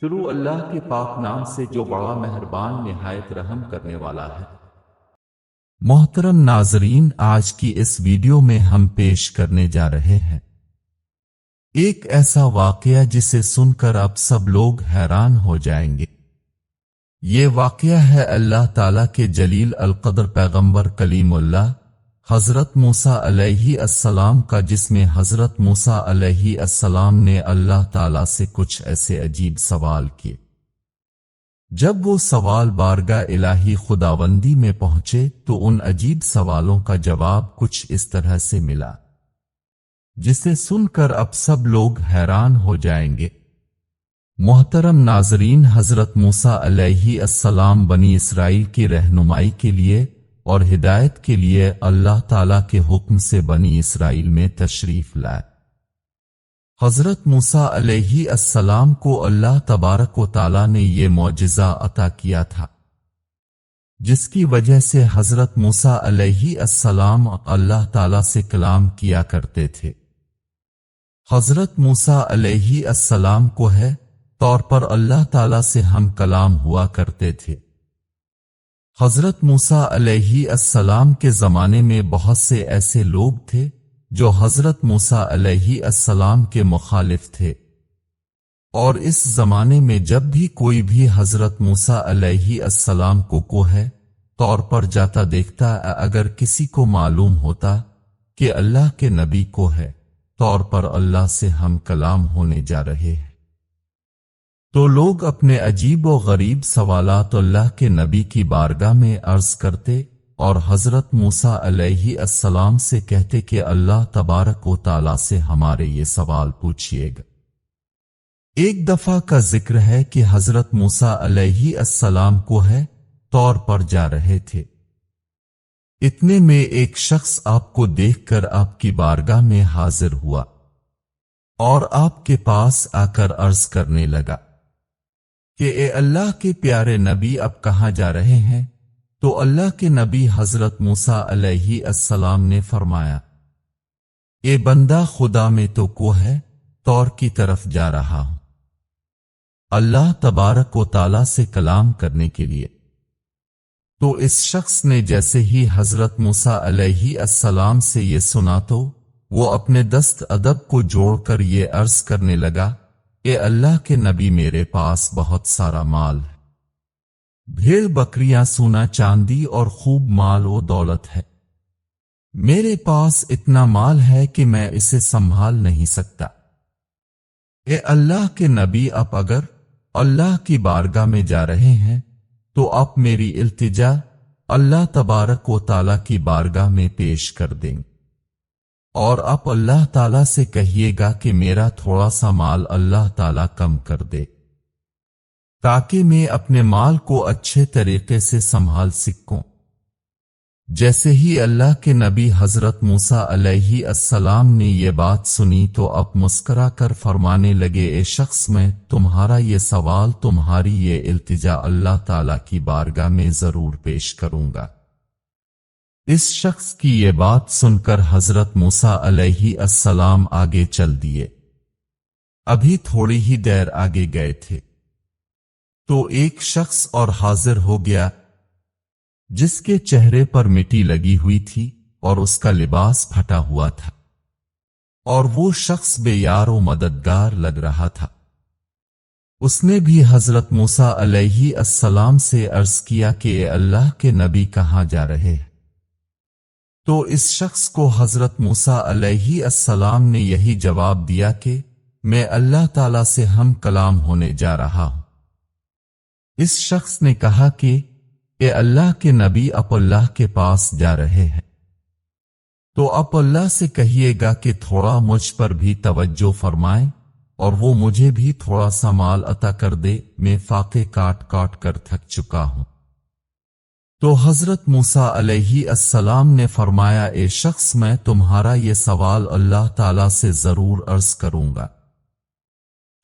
شروع اللہ کے پاک نام سے جو بڑا مہربان نہایت رحم کرنے والا ہے۔ محترم ناظرین، آج کی اس ویڈیو میں ہم پیش کرنے جا رہے ہیں ایک ایسا واقعہ جسے سن کر اب سب لوگ حیران ہو جائیں گے۔ یہ واقعہ ہے اللہ تعالیٰ کے جلیل القدر پیغمبر کلیم اللہ حضرت موسیٰ علیہ السلام کا، جس میں حضرت موسیٰ علیہ السلام نے اللہ تعالیٰ سے کچھ ایسے عجیب سوال کیے۔ جب وہ سوال بارگاہ الہی خداوندی میں پہنچے تو ان عجیب سوالوں کا جواب کچھ اس طرح سے ملا جسے سن کر اب سب لوگ حیران ہو جائیں گے۔ محترم ناظرین، حضرت موسیٰ علیہ السلام بنی اسرائیل کی رہنمائی کے لیے اور ہدایت کے لیے اللہ تعالیٰ کے حکم سے بنی اسرائیل میں تشریف لائے۔ حضرت موسیٰ علیہ السلام کو اللہ تبارک و تعالیٰ نے یہ معجزہ عطا کیا تھا، جس کی وجہ سے حضرت موسیٰ علیہ السلام اللہ تعالیٰ سے کلام کیا کرتے تھے۔ حضرت موسیٰ علیہ السلام کو ہے طور پر اللہ تعالیٰ سے ہم کلام ہوا کرتے تھے۔ حضرت موسیٰ علیہ السلام کے زمانے میں بہت سے ایسے لوگ تھے جو حضرت موسیٰ علیہ السلام کے مخالف تھے، اور اس زمانے میں جب بھی کوئی بھی حضرت موسیٰ علیہ السلام کو ہے طور پر جاتا دیکھتا، اگر کسی کو معلوم ہوتا کہ اللہ کے نبی کو ہے طور پر اللہ سے ہم کلام ہونے جا رہے ہیں، تو لوگ اپنے عجیب و غریب سوالات اللہ کے نبی کی بارگاہ میں عرض کرتے اور حضرت موسیٰ علیہ السلام سے کہتے کہ اللہ تبارک و تعالیٰ سے ہمارے یہ سوال پوچھئے گا۔ ایک دفعہ کا ذکر ہے کہ حضرت موسیٰ علیہ السلام کو ہے طور پر جا رہے تھے، اتنے میں ایک شخص آپ کو دیکھ کر آپ کی بارگاہ میں حاضر ہوا اور آپ کے پاس آ کر عرض کرنے لگا کہ اے اللہ کے پیارے نبی، اب کہاں جا رہے ہیں؟ تو اللہ کے نبی حضرت موسیٰ علیہ السلام نے فرمایا، اے بندہ خدا، میں تو کو ہے طور کی طرف جا رہا ہوں اللہ تبارک و تعالیٰ سے کلام کرنے کے لیے۔ تو اس شخص نے جیسے ہی حضرت موسیٰ علیہ السلام سے یہ سنا تو وہ اپنے دست ادب کو جوڑ کر یہ عرض کرنے لگا، اے اللہ کے نبی، میرے پاس بہت سارا مال ہے، بھیڑ بکریاں، سونا چاندی اور خوب مال و دولت ہے۔ میرے پاس اتنا مال ہے کہ میں اسے سنبھال نہیں سکتا۔ اے اللہ کے نبی، آپ اگر اللہ کی بارگاہ میں جا رہے ہیں تو آپ میری التجا اللہ تبارک و تعالیٰ کی بارگاہ میں پیش کر دیں، اور آپ اللہ تعالیٰ سے کہیے گا کہ میرا تھوڑا سا مال اللہ تعالیٰ کم کر دے، تاکہ میں اپنے مال کو اچھے طریقے سے سنبھال سکوں۔ جیسے ہی اللہ کے نبی حضرت موسیٰ علیہ السلام نے یہ بات سنی تو اب مسکرا کر فرمانے لگے، اے شخص، میں تمہارا یہ سوال، تمہاری یہ التجا اللہ تعالیٰ کی بارگاہ میں ضرور پیش کروں گا۔ اس شخص کی یہ بات سن کر حضرت موسیٰ علیہ السلام آگے چل دیے۔ ابھی تھوڑی ہی دیر آگے گئے تھے تو ایک شخص اور حاضر ہو گیا جس کے چہرے پر مٹی لگی ہوئی تھی اور اس کا لباس پھٹا ہوا تھا، اور وہ شخص بے یار و مددگار لگ رہا تھا۔ اس نے بھی حضرت موسیٰ علیہ السلام سے عرض کیا کہ اے اللہ کے نبی، کہاں جا رہے ہیں؟ تو اس شخص کو حضرت موسیٰ علیہ السلام نے یہی جواب دیا کہ میں اللہ تعالیٰ سے ہم کلام ہونے جا رہا ہوں۔ اس شخص نے کہا کہ اے اللہ کے نبی، آپ اللہ کے پاس جا رہے ہیں تو آپ اللہ سے کہیے گا کہ تھوڑا مجھ پر بھی توجہ فرمائیں اور وہ مجھے بھی تھوڑا سا مال عطا کر دے، میں فاقے کاٹ کاٹ کر تھک چکا ہوں۔ تو حضرت موسیٰ علیہ السلام نے فرمایا، اے شخص، میں تمہارا یہ سوال اللہ تعالیٰ سے ضرور عرض کروں گا۔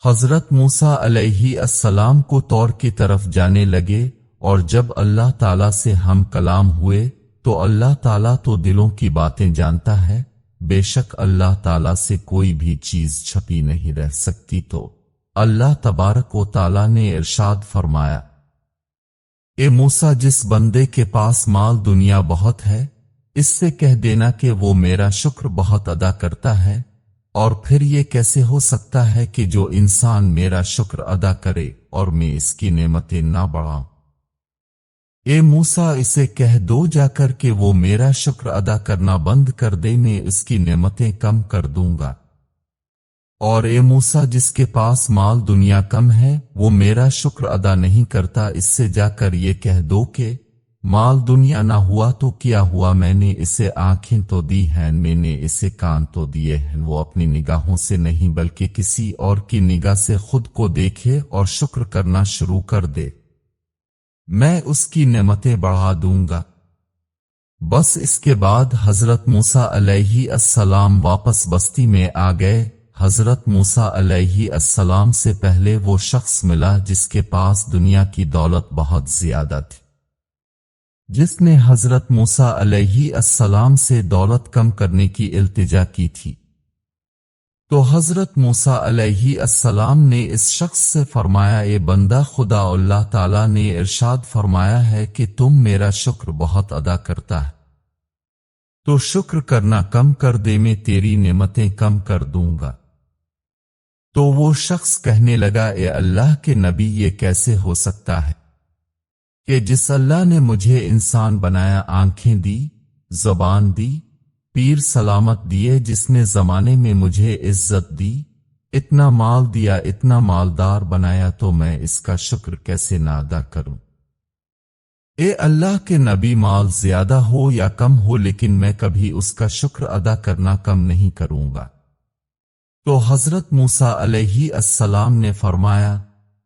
حضرت موسیٰ علیہ السلام کو طور کی طرف جانے لگے، اور جب اللہ تعالیٰ سے ہم کلام ہوئے تو اللہ تعالیٰ تو دلوں کی باتیں جانتا ہے، بے شک اللہ تعالیٰ سے کوئی بھی چیز چھپی نہیں رہ سکتی۔ تو अल्लाह तबारक व तआला ने इरशाद फरमाया, ए मूसा, जिस बंदे के पास माल दुनिया बहुत है, इससे कह देना कि वो मेरा शुक्र बहुत अदा करता है, और फिर ये कैसे हो सकता है कि जो इंसान मेरा शुक्र अदा करे और मैं इसकी नेमतें ना बढ़ाऊं। ए मूसा, इसे कह दो जाकर कि वो मेरा शुक्र अदा करना बंद कर दे, मैं इसकी नेमतें कम कर दूंगा। और ए मूसा, जिसके पास माल दुनिया कम है, वो मेरा शुक्र अदा नहीं करता, इससे जाकर ये कह दो कि माल दुनिया ना हुआ तो क्या हुआ, मैंने इसे आंखें तो दी हैं, मैंने इसे कान तो दिए हैं, वो अपनी निगाहों से नहीं बल्कि किसी और की निगाह से खुद को देखे और शुक्र करना शुरू कर दे, मैं उसकी नेमतें बढ़ा दूंगा। बस इसके बाद हजरत मूसा अलैहिस्सलाम वापस बस्ती में आ गए। हजरत मूसा अलैहिस्सलाम से पहले वो शख्स मिला जिसके पास दुनिया की दौलत बहुत ज्यादा थी, जिसने हजरत मूसा अलैहिस्सलाम से दौलत कम करने की इल्तिजा की थी। तो हजरत मूसा अलैहिस्सलाम ने इस शख्स से फरमाया, ए बंदा खुदा, अल्लाह ताला ने इरशाद फरमाया है कि तुम मेरा शुक्र बहुत अदा करता है, तो शुक्र करना कम कर दे, मैं तेरी नेमतें कम कर दूंगा। तो वो शख्स कहने लगा, ए अल्लाह के नबी, ये कैसे हो सकता है कि जिस अल्लाह ने मुझे इंसान बनाया, आंखें दी, ज़बान दी, पीर सलामत दिए, जिसने जमाने में मुझे इज्जत दी, इतना माल दिया, इतना मालदार बनाया, तो मैं इसका शुक्र कैसे ना अदा करूं। ए अल्लाह के नबी, माल ज्यादा हो या कम हो, लेकिन मैं कभी उसका शुक्र अदा करना कम नहीं करूंगा। तो हजरत मूसा अलैहिस्सलाम ने फरमाया,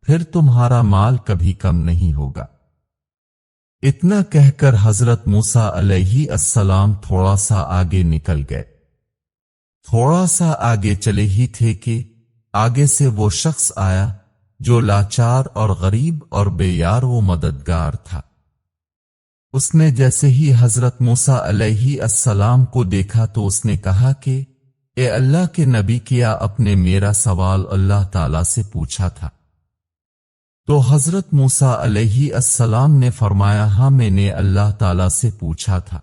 फिर तुम्हारा माल कभी कम नहीं होगा। इतना कहकर हजरत मूसा अलैहिस्सलाम थोड़ा सा आगे निकल गए। थोड़ा सा आगे चले ही थे कि आगे से वो शख्स आया जो लाचार और गरीब और बेयार वो मददगार था। उसने जैसे ही हजरत मूसा अलैहिस्सलाम को देखा तो उसने कहा कि ए अल्लाह के नबी, क्या आपने मेरा सवाल अल्लाह ताला से पूछा था? तो हजरत मूसा अलैहिस्सलाम ने फरमाया, हाँ, मैंने अल्लाह ताला से पूछा था।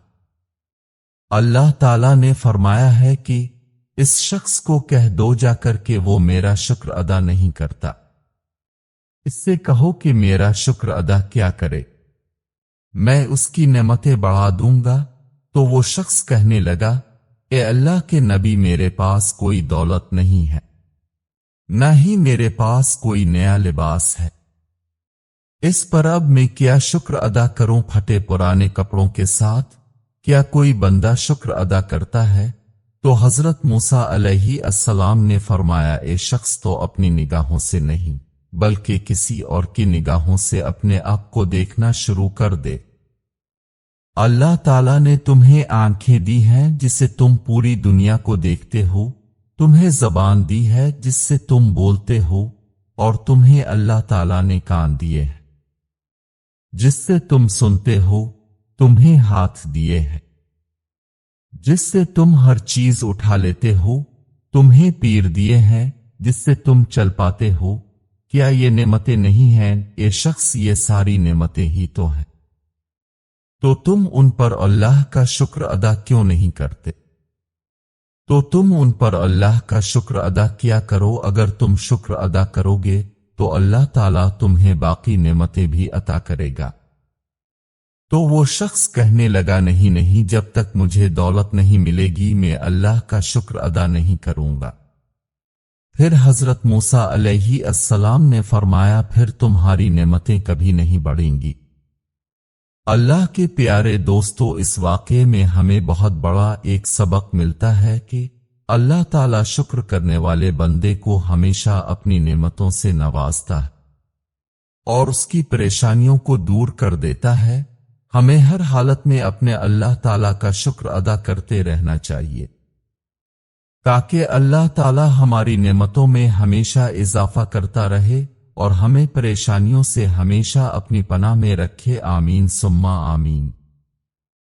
अल्लाह ताला ने फरमाया है कि इस शख्स को कह दो जाकर के वो मेरा शुक्र अदा नहीं करता, इससे कहो कि मेरा शुक्र अदा क्या करे, मैं उसकी नेमतें बढ़ा दूंगा। तो वो शख्स कहने लगा, ए अल्लाह के नबी, मेरे पास कोई दौलत नहीं है, न ही मेरे पास कोई नया लिबास है, इस पर अब मैं क्या शुक्र अदा करूं फटे पुराने कपड़ों के साथ? क्या कोई बंदा शुक्र अदा करता है? तो हजरत मूसा अलैहिस्सलाम ने फरमाया, ए शख्स तो अपनी निगाहों से नहीं बल्कि किसी और की निगाहों से अपने आप को देखना शुरू कर दे। अल्लाह ताला ने तुम्हें आंखें दी हैं जिससे तुम पूरी दुनिया को देखते हो, तुम्हें जबान दी है जिससे तुम बोलते हो, और तुम्हें अल्लाह ताला ने कान दिए हैं जिससे तुम सुनते हो, तुम्हें हाथ दिए हैं जिससे तुम हर चीज उठा लेते हो, तुम्हें पैर दिए हैं जिससे तुम चल पाते हो। क्या ये नेमतें नहीं हैं? ये शख्स, ये सारी नेमतें ही तो हैं, तो तुम उन पर अल्लाह का शुक्र अदा क्यों नहीं करते? तो तुम उन पर अल्लाह का शुक्र अदा किया करो। अगर तुम शुक्र अदा करोगे तो अल्लाह ताला तुम्हें बाकी नेमतें भी अता करेगा। तो वो शख्स कहने लगा, नहीं नहीं, जब तक मुझे दौलत नहीं मिलेगी मैं अल्लाह का शुक्र अदा नहीं करूंगा। फिर हजरत मूसा अलैहिस्सलाम ने फरमाया, फिर तुम्हारी नेमतें कभी नहीं बढ़ेंगी। अल्लाह के प्यारे दोस्तों, इस वाक़े में हमें बहुत बड़ा एक सबक मिलता है कि अल्लाह ताला शुक्र करने वाले बंदे को हमेशा अपनी नेमतों से नवाजता है और उसकी परेशानियों को दूर कर देता है। हमें हर हालत में अपने अल्लाह ताला का शुक्र अदा करते रहना चाहिए ताकि अल्लाह ताला हमारी नेमतों में हमेशा इजाफा करता रहे और हमें परेशानियों से हमेशा अपनी पनाह में रखे। आमीन सुम्मा आमीन।